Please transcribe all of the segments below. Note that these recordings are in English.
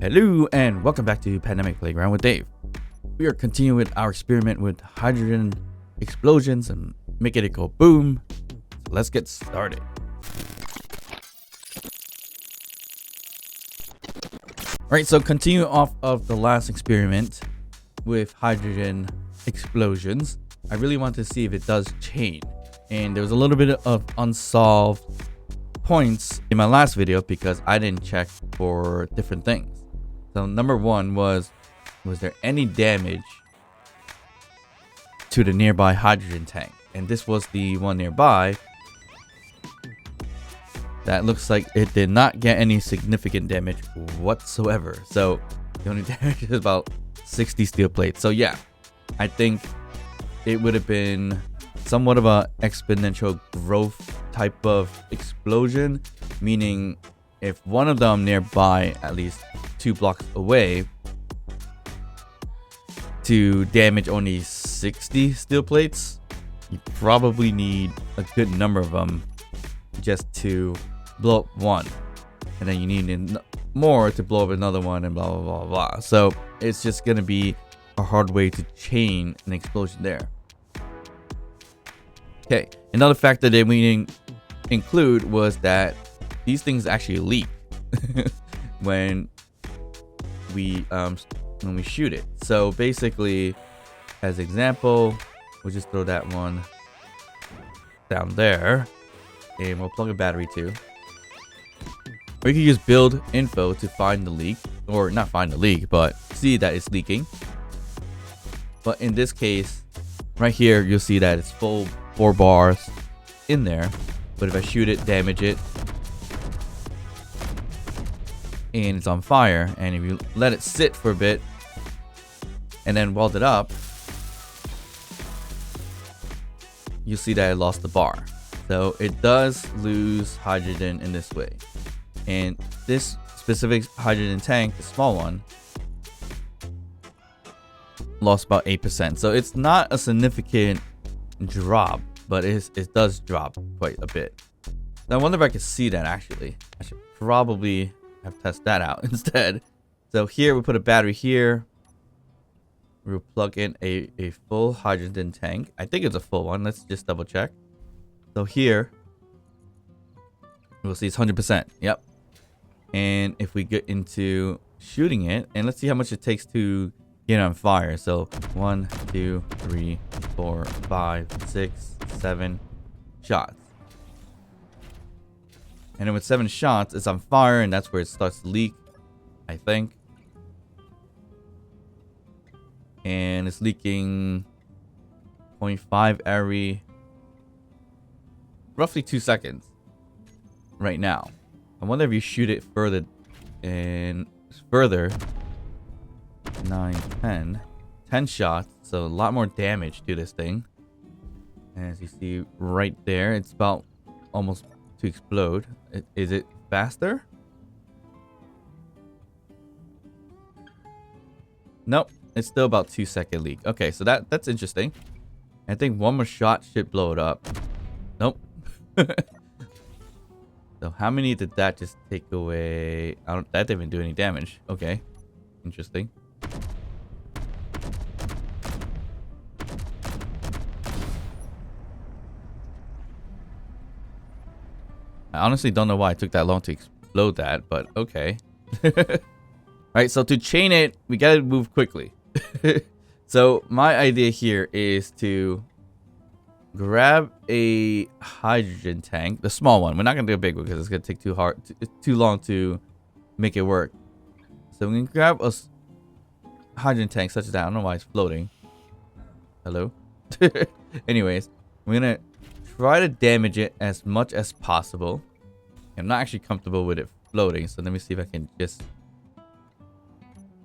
Hello and welcome back to Pandemic Playground with Dave. We are continuing with our experiment with hydrogen explosions and making it go boom. So let's get started. Alright, so continue off of the last experiment with hydrogen explosions. I really want to see if it does chain. And there was a little bit of unsolved points in my last video because I didn't check for different things. So number one was there any damage to the nearby hydrogen tank? And this was the one nearby. That looks like it did not get any significant damage whatsoever. So the only damage is about 60 steel plates. So yeah, I think it would have been somewhat of a exponential growth type of explosion, meaning if one of them nearby, at least 2 blocks away, to damage only 60 steel plates, you probably need a good number of them just to blow up one, and then you need more to blow up another one, and blah blah blah blah. So it's just gonna be a hard way to chain an explosion there. Okay, another factor that we didn't include was that these things actually leak when we shoot it. So basically, as example, we'll just throw that one down there, and we'll plug a battery too. Or you can use build info to find the leak, or not find the leak, but see that it's leaking. But in this case, right here, you'll see that it's full 4 bars in there. But if I shoot it, damage it, and it's on fire, and if you let it sit for a bit and then weld it up, you'll see that I lost the bar. So it does lose hydrogen in this way. And this specific hydrogen tank, the small one, lost about 8%. So it's not a significant drop, but it does drop quite a bit. Now I wonder if I could see that actually. I should probably have test that out instead. So here we put a battery here. We'll plug in a full hydrogen tank. I think it's a full one. Let's just double check. So here we'll see it's 100%. Yep. And if we get into shooting it, and let's see how much it takes to get on fire. So 1, 2, 3, 4, 5, 6, 7 shots. And then with 7 shots, it's on fire, and that's where it starts to leak, I think. And it's leaking 0.5 every roughly 2 seconds right now. I wonder if you shoot it further and further. 9, 10 shots, so a lot more damage to this thing. And as you see right there, it's about almost to explode. Is it faster? Nope, it's still about 2-second leak. Okay, so that's interesting. I think one more shot should blow it up. Nope. So how many did that just take away? That didn't even do any damage. Okay, interesting. I honestly don't know why it took that long to explode that, but okay. Alright, so to chain it, we gotta move quickly. So my idea here is to grab a hydrogen tank, the small one. We're not gonna do a big one because it's gonna take too long to make it work. So we can grab a hydrogen tank such as that. I don't know why it's floating. Hello? Anyways, we're gonna try to damage it as much as possible. I'm not actually comfortable with it floating, so let me see if I can just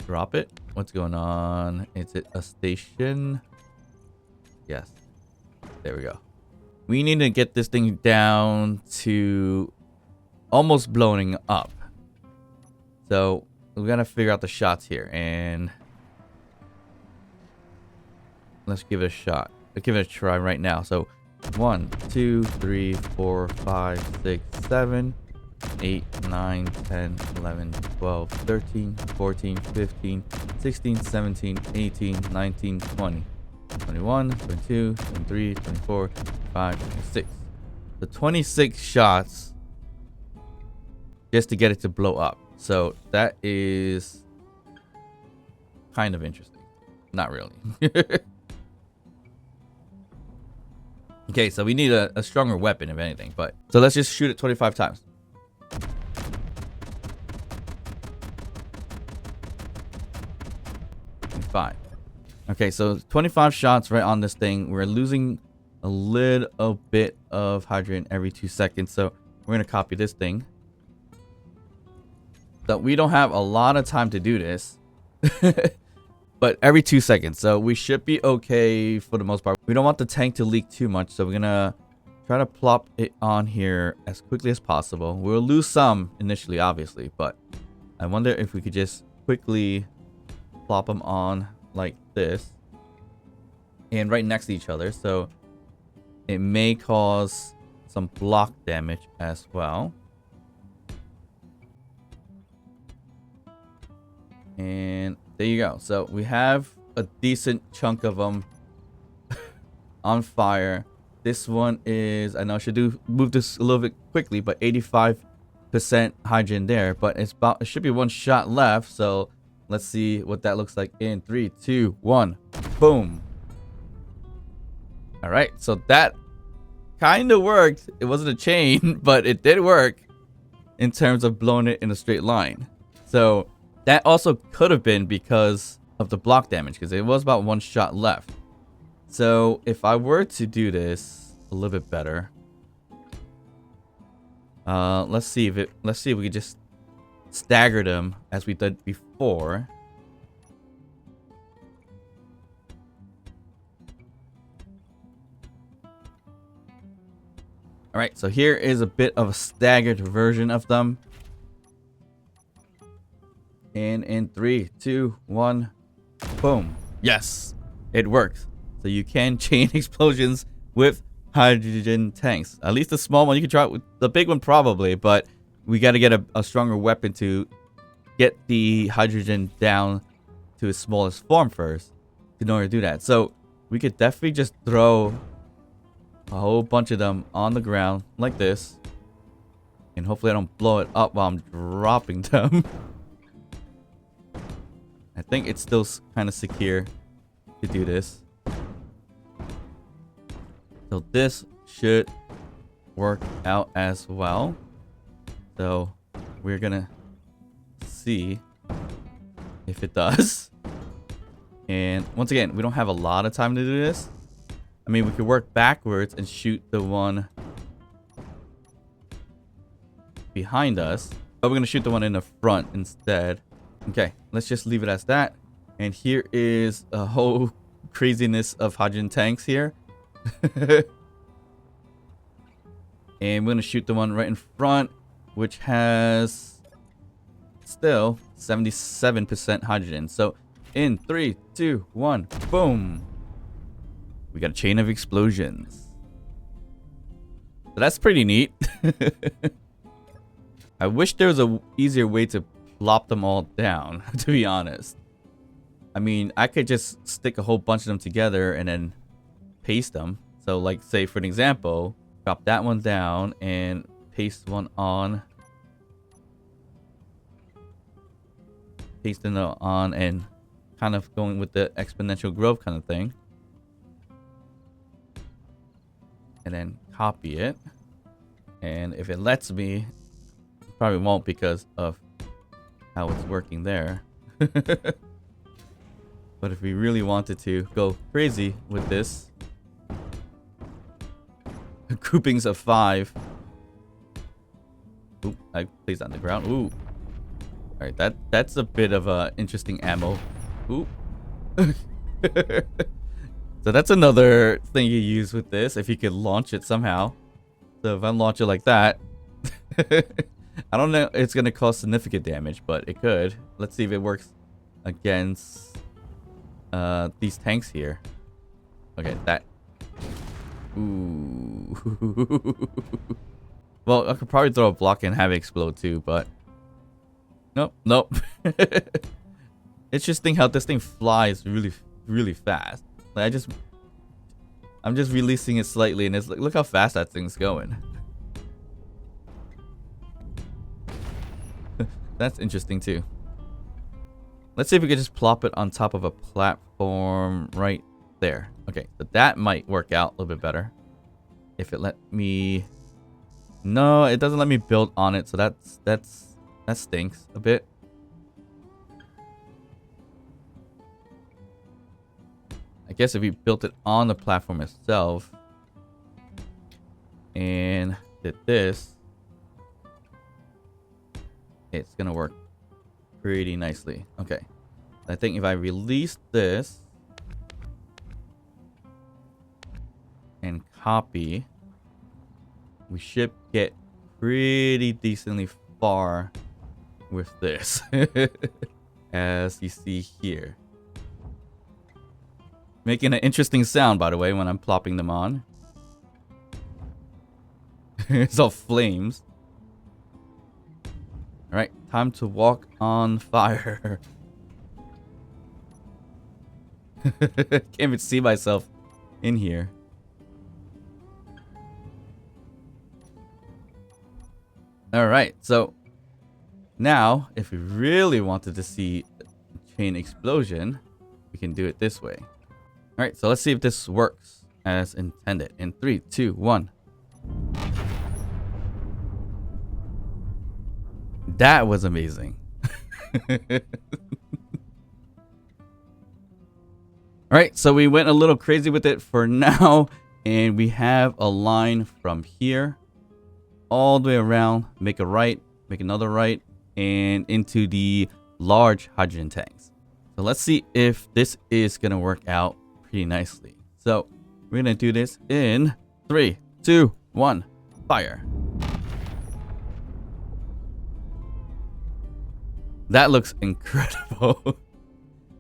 drop it. What's going on? Is it a station? Yes. There we go. We need to get this thing down to almost blowing up. So we gotta figure out the shots here, and let's give it a shot. Let's give it a try right now. So 1, 2, 3, 4, 5, 6, 7. 8, 9, 10, 11, 12, 13, 14, 15, 16, 17, 18, 19, 20, 21, 22, 23, 24, 25, 26. So 26 shots just to get it to blow up. So that is kind of interesting. Not really. Okay, so we need a stronger weapon, if anything. But so let's just shoot it 25 times. Five. Okay, so 25 shots right on this thing. We're losing a little bit of hydrogen every 2 seconds. So we're going to copy this thing. So we don't have a lot of time to do this. But every 2 seconds. So we should be okay for the most part. We don't want the tank to leak too much. So we're going to try to plop it on here as quickly as possible. We'll lose some initially, obviously. But I wonder if we could just quickly plop them on like this. And right next to each other. So it may cause some block damage as well. And there you go. So we have a decent chunk of them on fire. This one is, I know I should move this a little bit quickly, but 85% hydrogen there. But it should be one shot left. So let's see what that looks like in 3, 2, 1. Boom. All right. So that kind of worked. It wasn't a chain, but it did work in terms of blowing it in a straight line. So that also could have been because of the block damage, because it was about one shot left. So if I were to do this a little bit better, let's see if we could just stagger them as we did before. All right, so here is a bit of a staggered version of them. And in 3, 2, 1, boom. Yes, it works. So you can chain explosions with hydrogen tanks. At least the small one. You can try it with the big one probably, but we got to get a stronger weapon to get the hydrogen down to its smallest form first in order to do that. So we could definitely just throw a whole bunch of them on the ground like this. And hopefully I don't blow it up while I'm dropping them. I think it's still kind of secure to do this. So this should work out as well. So we're gonna see if it does. And once again, we don't have a lot of time to do this. I mean, we could work backwards and shoot the one behind us. But we're gonna shoot the one in the front instead. Okay, let's just leave it as that. And here is a whole craziness of hydrogen tanks here. And we're going to shoot the one right in front, which has still 77% hydrogen. So in 3, 2, 1, boom. We got a chain of explosions. So that's pretty neat. I wish there was an easier way to plop them all down, to be honest. I mean, I could just stick a whole bunch of them together and then paste them. So like, say for an example, drop that one down and paste one on. Pasting it on and kind of going with the exponential growth kind of thing. And then copy it. And if it lets me, it probably won't because of how it's working there. But if we really wanted to go crazy with this, groupings of 5. Oop, I placed on the ground. Ooh. All right, that's a bit of interesting ammo. Ooh. So that's another thing you use with this, if you could launch it somehow. So if I launch it like that, I don't know, it's gonna cause significant damage, but it could. Let's see if it works against these tanks here. Okay, that. Ooh. Well, I could probably throw a block and have it explode too, but nope, nope. Interesting how this thing flies really fast. Like I'm just releasing it slightly, and it's like, look how fast that thing's going. That's interesting too. Let's see if we could just plop it on top of a platform right there. Okay, so that might work out a little bit better. If it let me... No, it doesn't let me build on it, so that stinks a bit. I guess if we built it on the platform itself and did this, it's gonna work pretty nicely. Okay, I think if I release this and copy, we should get pretty decently far with this. As you see here, making an interesting sound, by the way, when I'm plopping them on. It's all flames. All right, time to walk on fire. Can't even see myself in here. All right, so now if we really wanted to see a chain explosion, we can do it this way. All right, so let's see if this works as intended. In 3, 2, 1. That was amazing. All right, so we went a little crazy with it for now, and we have a line from here all the way around, make a right, make another right, and into the large hydrogen tanks. So let's see if this is gonna work out pretty nicely. So we're gonna do this in 3, 2, 1, fire. That looks incredible.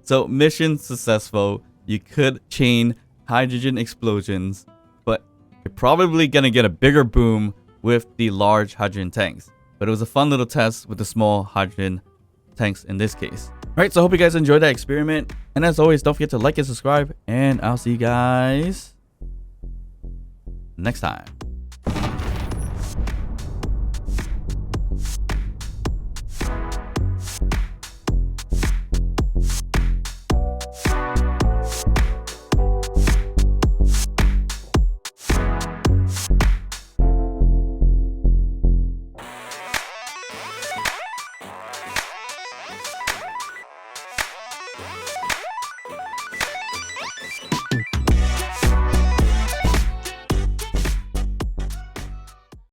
So mission successful. You could chain hydrogen explosions, but you're probably gonna get a bigger boom with the large hydrogen tanks. But it was a fun little test with the small hydrogen tanks in this case. Alright, so I hope you guys enjoyed that experiment. And as always, don't forget to like and subscribe. And I'll see you guys next time.